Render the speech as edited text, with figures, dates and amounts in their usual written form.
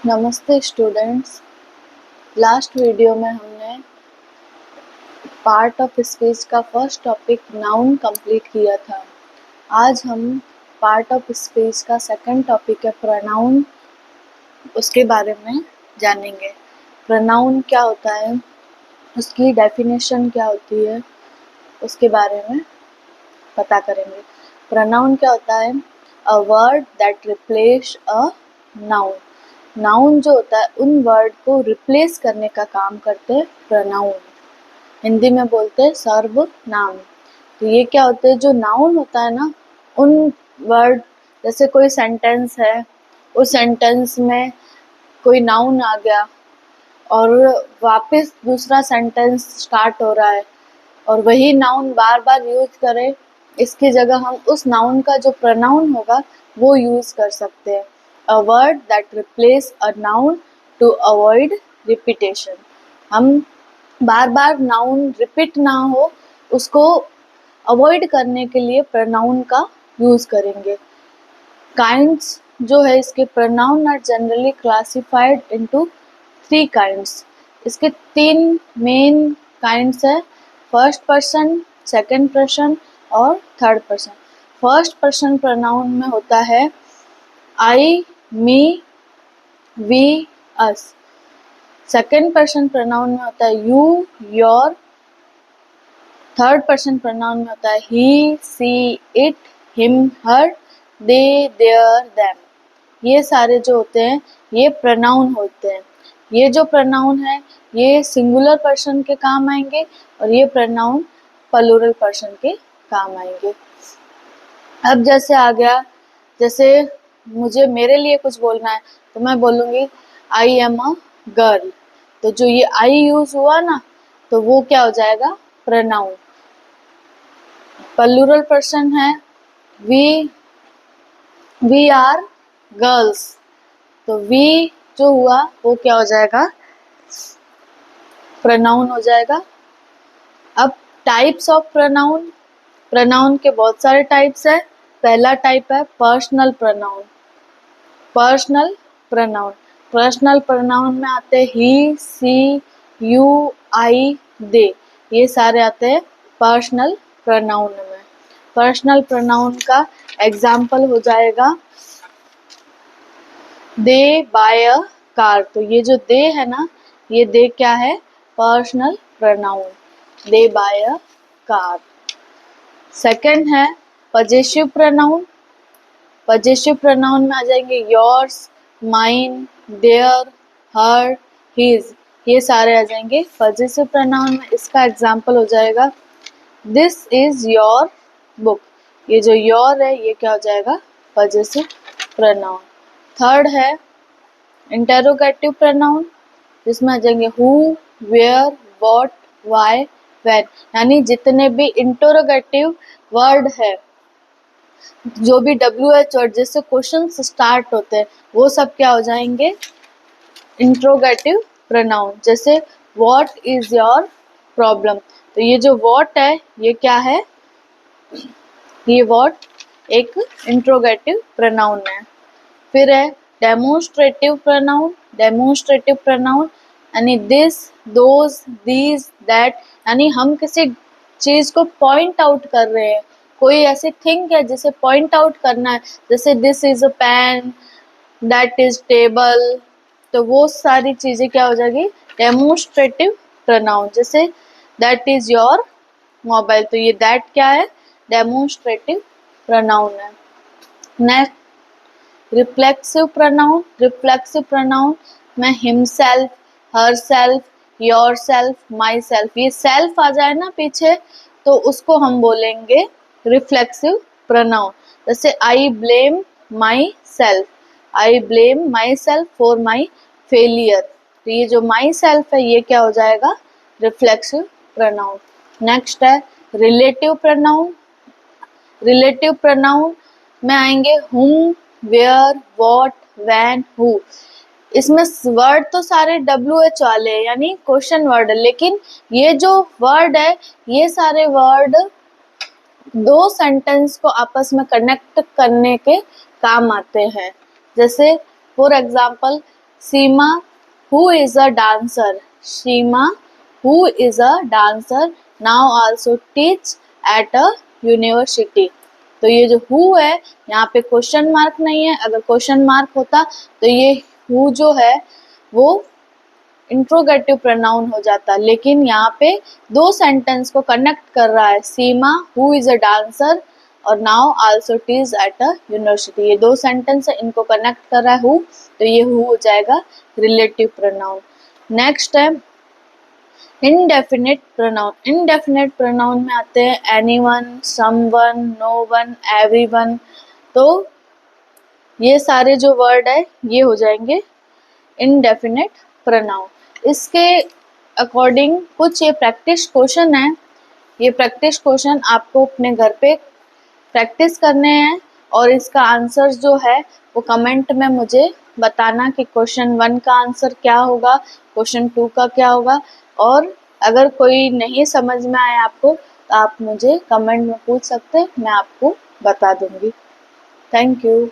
नमस्ते students. Last video में हमने पार्ट ऑफ स्पीच का फर्स्ट टॉपिक नाउन कंप्लीट किया था। आज हम पार्ट ऑफ स्पीच का सेकंड टॉपिक है प्रोनाउन, उसके बारे में जानेंगे। प्रोनाउन क्या होता है, उसकी डेफिनेशन क्या होती है, उसके बारे में पता करेंगे। प्रोनाउन क्या होता है? अ word that replace a noun. Noun जो होता है उन वर्ड को रिप्लेस करने का काम करते हैं प्रोनाउन। हिंदी में बोलते हैं सर्वनाम। तो ये क्या होते हैं, जो नाउन होता है ना, उन वर्ड, जैसे कोई सेंटेंस है, उस सेंटेंस में कोई नाउन आ गया और वापस दूसरा सेंटेंस स्टार्ट हो रहा है और वही नाउन बार बार यूज करें, इसकी जगह हम उस नाउन का जो प्रोनाउन होगा वो यूज कर सकते हैं। A word that replace a noun to avoid repetition. हम बार बार नाउन रिपीट ना हो, उसको अवॉइड करने के लिए प्रोनाउन का यूज करेंगे। काइंड्स जो है इसके, pronoun are generally classified into 3 kinds. इसके 3 मेन काइंड्स है, फर्स्ट पर्सन, सेकंड पर्सन और third person. First person pronoun में होता है I, me, we, us. Second person pronoun में होता है you, your. Third person pronoun में होता है he, she, it, him, her, they, there, them. ये सारे जो होते हैं ये प्रोनाउन होते हैं। ये जो प्रोनाउन है ये सिंगुलर पर्सन के काम आएंगे और ये प्रोनाउन प्लूरल पर्सन के काम आएंगे। अब जैसे आ गया, जैसे मुझे मेरे लिए कुछ बोलना है तो मैं बोलूँगी आई एम अ गर्ल। तो जो ये आई यूज हुआ ना, तो वो क्या हो जाएगा? प्रोनाउन। प्लूरल पर्सन है वी आर गर्ल्स, तो वी जो हुआ वो क्या हो जाएगा? प्रोनाउन हो जाएगा। अब टाइप्स ऑफ प्रोनाउन। प्रोनाउन के बहुत सारे टाइप्स है। पहला टाइप है personal pronoun. Personal pronoun, personal pronoun में आते हैं ही, सी, यू, आई, दे। ये सारे आते हैं पर्सनल प्रोनाउन में। पर्सनल प्रोनाउन का एग्जाम्पल हो जाएगा दे बाय अ कार। तो ये जो दे है ना, ये दे क्या है? Personal pronoun. They buy a car. Second है पजेसिव प्रोनाउन। पजेसिव प्रोनाउन में आ जाएंगे yours, mine, their, her, his. ये सारे आ जाएंगे पजेसिव प्रोनाउन में। इसका एग्जाम्पल हो जाएगा दिस इज योर बुक। ये जो योर है ये क्या हो जाएगा? Possessive pronoun. थर्ड है इंटेरोगेटिव प्रोनाउन, जिसमें आ जाएंगे who, where, what, why, when. यानी जितने भी इंटेरोगेटिव वर्ड है, जो भी WH वर्ड जिससे क्वेश्चन स्टार्ट होते हैं, वो सब क्या हो जाएंगे? Interrogative pronoun. जैसे व्हाट इज योर प्रॉब्लम, तो ये जो व्हाट है ये क्या है? ये व्हाट एक इंट्रोगेटिव प्रोनाउन है। फिर है डेमोन्स्ट्रेटिव प्रोनाउन। डेमोन्स्ट्रेटिव प्रोनाउन यानी दिस, दोज, दीज, दैट। यानी हम किसी चीज को पॉइंट आउट कर रहे हैं, कोई ऐसी थिंग है जिसे पॉइंट आउट करना है, जैसे this is a pen, that is table. तो वो सारी चीजें क्या हो जाएगी? Demonstrative pronoun. जैसे दैट इज योर मोबाइल, तो ये दैट क्या है? डेमोन्स्ट्रेटिव प्रोनाउन है। Next reflexive pronoun. Reflexive pronoun में himself, herself, yourself, myself. ये सेल्फ आ जाए ना पीछे तो उसको हम बोलेंगे रिफ्लेक्सिव प्रोनाउन। जैसे I blame my self, I blame my self for my failure. तो ये जो माई सेल्फ है ये क्या हो जाएगा? Reflexive pronoun. नेक्स्ट है रिलेटिव प्रोनाउन। रिलेटिव प्रोनाउन में आएंगे हुम, वेयर, व्हाट, व्हेन, हु। इसमें वर्ड तो सारे WH वाले हैं, यानी क्वेश्चन वर्ड है, लेकिन ये जो वर्ड है ये सारे वर्ड दो सेंटेंस को आपस में कनेक्ट करने के काम आते हैं। जैसे for example Seema who is a dancer, Seema who is a dancer now also teach at a university. तो ये जो हु है यहाँ पे क्वेश्चन मार्क नहीं है, अगर क्वेश्चन मार्क होता तो ये हु जो है वो इंट्रोगेटिव प्रोनाउन हो जाता, लेकिन यहाँ पे दो सेंटेंस को कनेक्ट कर रहा है, Seema who is a dancer और now also teaches at a university. ये दो सेंटेंस है, इनको कनेक्ट कर रहा है हु, तो ये हु हो जाएगा रिलेटिव प्रोनाउन। नेक्स्ट है इनडेफिनिट प्रोनाउन। इनडेफिनिट प्रोनाउन में आते हैं एनीवन, समवन, नोवन, एवरीवन। तो ये सारे जो वर्ड है ये हो जाएंगे इनडेफिनिट प्रोनाउन। इसके अकॉर्डिंग कुछ ये प्रैक्टिस क्वेश्चन है, ये प्रैक्टिस क्वेश्चन आपको अपने घर पे प्रैक्टिस करने हैं और इसका आंसर जो है वो कमेंट में मुझे बताना कि क्वेश्चन 1 का आंसर क्या होगा, क्वेश्चन 2 का क्या होगा, और अगर कोई नहीं समझ में आए आपको तो आप मुझे कमेंट में पूछ सकते हैं, मैं आपको बता दूंगी। Thank you.